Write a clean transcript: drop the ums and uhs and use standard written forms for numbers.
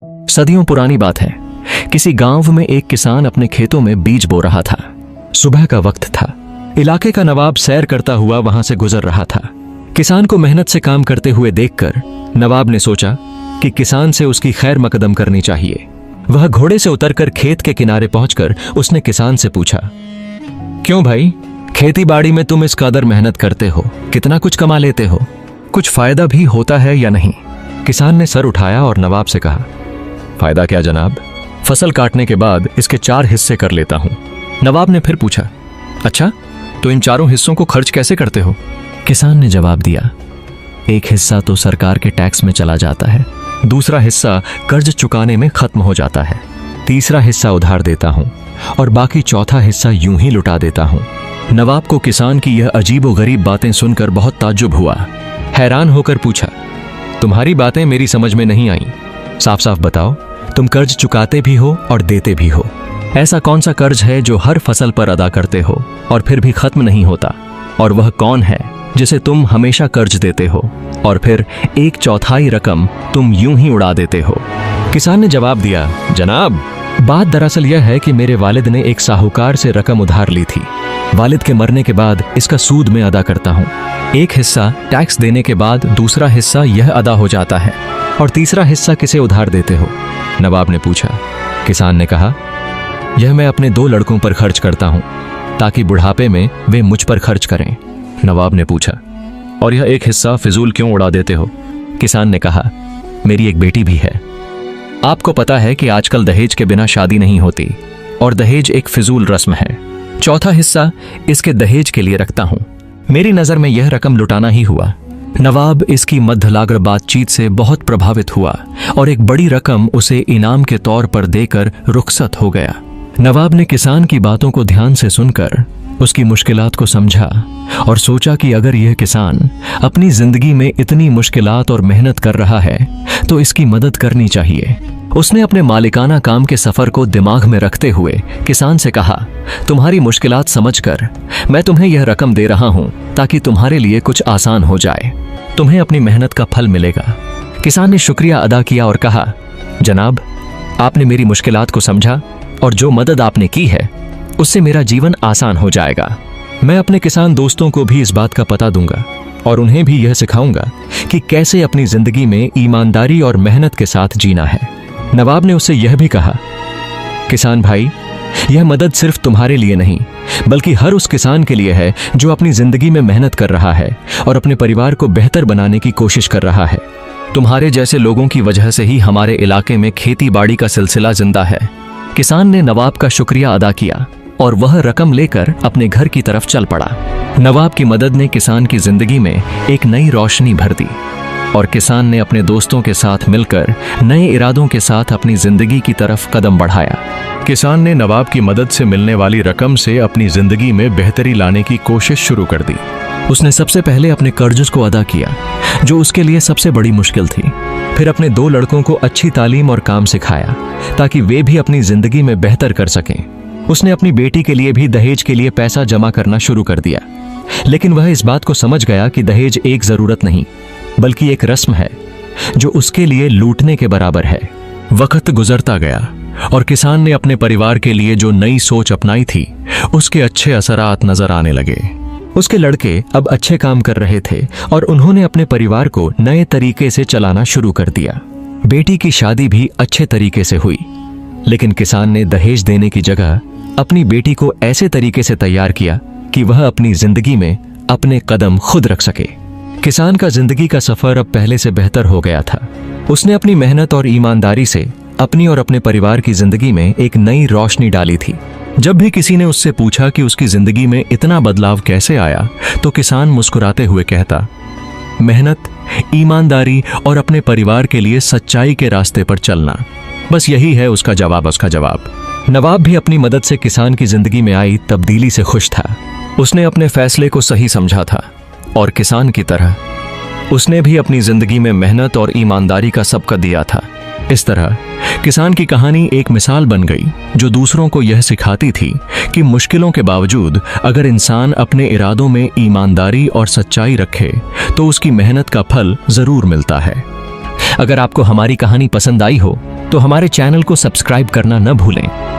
सदियों पुरानी बात है। किसी गांव में एक किसान अपने खेतों में बीज बो रहा था। सुबह का वक्त था। इलाके का नवाब सैर करता हुआ वहां से गुजर रहा था। किसान को मेहनत से काम करते हुए देखकर नवाब ने सोचा कि किसान से उसकी खैर मकदम करनी चाहिए। वह घोड़े से उतरकर खेत के किनारे पहुंचकर उसने किसान से पूछा, क्यों भाई, खेती बाड़ी में तुम इस कदर मेहनत करते हो, कितना कुछ कमा लेते हो, कुछ फायदा भी होता है या नहीं? किसान ने सर उठाया और नवाब से कहा, फायदा क्या जनाब, फसल काटने के बाद इसके 4 हिस्से कर लेता हूं। नवाब ने फिर पूछा, अच्छा, तो इन 4 हिस्सों को खर्च कैसे करते हो? किसान ने जवाब दिया, एक हिस्सा तो सरकार के टैक्स में चला जाता है, दूसरा हिस्सा कर्ज चुकाने में खत्म हो जाता है, तीसरा हिस्सा उधार देता हूं और बाकी चौथा हिस्सा यूं ही लुटा देता हूं। नवाब को किसान की यह अजीबोगरीब बातें सुनकर बहुत ताज्जुब हुआ। हैरान होकर पूछा, तुम्हारी बातें मेरी समझ में नहीं आई, साफ साफ बताओ, तुम कर्ज चुकाते भी हो और देते भी हो। ऐसा कौन सा कर्ज है जो हर फसल पर अदा करते हो और फिर भी खत्म नहीं होता? और वह कौन है जिसे तुम हमेशा कर्ज देते हो और फिर 1/4 रकम तुम यूं ही उड़ा देते हो? किसान ने जवाब दिया, जनाब, बात दरअसल यह है कि मेरे वालिद ने एक साहूकार से रकम उधार ली थी। वालिद के मरने के बाद इसका सूद मैं अदा करता हूँ। एक हिस्सा टैक्स देने के बाद दूसरा हिस्सा यह अदा हो जाता है और तीसरा हिस्सा किसे उधार देते हो? नवाब ने पूछा। किसान ने कहा, यह मैं अपने 2 लड़कों पर खर्च करता हूँ ताकि बुढ़ापे में वे मुझ पर खर्च करें। नवाब ने पूछा, और यह एक हिस्सा फिजूल क्यों उड़ा देते हो? किसान ने कहा, मेरी एक बेटी भी है। आपको पता है कि आजकल दहेज के बिना शादी नहीं होती और दहेज एक फिजूल रस्म है। चौथा हिस्सा इसके दहेज के लिए रखता हूं। मेरी नजर में यह रकम लुटाना ही हुआ। नवाब इसकी मध्यलाग्र बातचीत से बहुत प्रभावित हुआ और एक बड़ी रकम उसे इनाम के तौर पर देकर रुखसत हो गया। नवाब ने किसान की बातों को ध्यान से सुनकर उसकी मुश्किलात को समझा और सोचा कि अगर यह किसान अपनी जिंदगी में इतनी मुश्किलात और मेहनत कर रहा है तो इसकी मदद करनी चाहिए। उसने अपने मालिकाना काम के सफर को दिमाग में रखते हुए किसान से कहा, तुम्हारी मुश्किलात समझकर मैं तुम्हें यह रकम दे रहा हूं ताकि तुम्हारे लिए कुछ आसान हो जाए। तुम्हें अपनी मेहनत का फल मिलेगा। किसान ने शुक्रिया अदा किया और कहा, जनाब, आपने मेरी मुश्किलात को समझा और जो मदद आपने की है उससे मेरा जीवन आसान हो जाएगा। मैं अपने किसान दोस्तों को भी इस बात का पता दूंगा और उन्हें भी यह सिखाऊंगा कि कैसे अपनी जिंदगी में ईमानदारी और मेहनत के साथ जीना है। नवाब ने उससे यह भी कहा, किसान भाई, यह मदद सिर्फ तुम्हारे लिए नहीं बल्कि हर उस किसान के लिए है जो अपनी जिंदगी में मेहनत कर रहा है और अपने परिवार को बेहतर बनाने की कोशिश कर रहा है। तुम्हारे जैसे लोगों की वजह से ही हमारे इलाके में खेती बाड़ी का सिलसिला जिंदा है। किसान ने नवाब का शुक्रिया अदा किया और वह रकम लेकर अपने घर की तरफ चल पड़ा। नवाब की मदद ने किसान की जिंदगी में एक नई रोशनी भर दी और किसान ने अपने दोस्तों के साथ मिलकर नए इरादों के साथ अपनी जिंदगी की तरफ कदम बढ़ाया। किसान ने नवाब की मदद से मिलने वाली रकम से अपनी जिंदगी में बेहतरी लाने की कोशिश शुरू कर दी। उसने सबसे पहले अपने कर्ज को अदा किया जो उसके लिए सबसे बड़ी मुश्किल थी। फिर अपने 2 लड़कों को अच्छी तालीम और काम सिखाया ताकि वे भी अपनी जिंदगी में बेहतर कर सकें। उसने अपनी बेटी के लिए भी दहेज के लिए पैसा जमा करना शुरू कर दिया, लेकिन वह इस बात को समझ गया कि दहेज एक जरूरत नहीं बल्कि एक रस्म है जो उसके लिए लूटने के बराबर है। वक्त गुजरता गया और किसान ने अपने परिवार के लिए जो नई सोच अपनाई थी उसके अच्छे असरात नजर आने लगे। उसके लड़के अब अच्छे काम कर रहे थे और उन्होंने अपने परिवार को नए तरीके से चलाना शुरू कर दिया। बेटी की शादी भी अच्छे तरीके से हुई, लेकिन किसान ने दहेज देने की जगह अपनी बेटी को ऐसे तरीके से तैयार किया कि वह अपनी जिंदगी में अपने कदम खुद रख सके। किसान का जिंदगी का सफर अब पहले से बेहतर हो गया था। उसने अपनी मेहनत और ईमानदारी से अपनी और अपने परिवार की जिंदगी में एक नई रोशनी डाली थी। जब भी किसी ने उससे पूछा कि उसकी जिंदगी में इतना बदलाव कैसे आया, तो किसान मुस्कुराते हुए कहता, मेहनत, ईमानदारी और अपने परिवार के लिए सच्चाई के रास्ते पर चलना। बस यही है उसका जवाब। नवाब भी अपनी मदद से किसान की जिंदगी में आई तब्दीली से खुश था। उसने अपने फैसले को सही समझा था और किसान की तरह उसने भी अपनी जिंदगी में मेहनत और ईमानदारी का सबका दिया था। इस तरह किसान की कहानी एक मिसाल बन गई जो दूसरों को यह सिखाती थी कि मुश्किलों के बावजूद अगर इंसान अपने इरादों में ईमानदारी और सच्चाई रखे तो उसकी मेहनत का फल जरूर मिलता है। अगर आपको हमारी कहानी पसंद आई हो तो हमारे चैनल को सब्सक्राइब करना न भूलें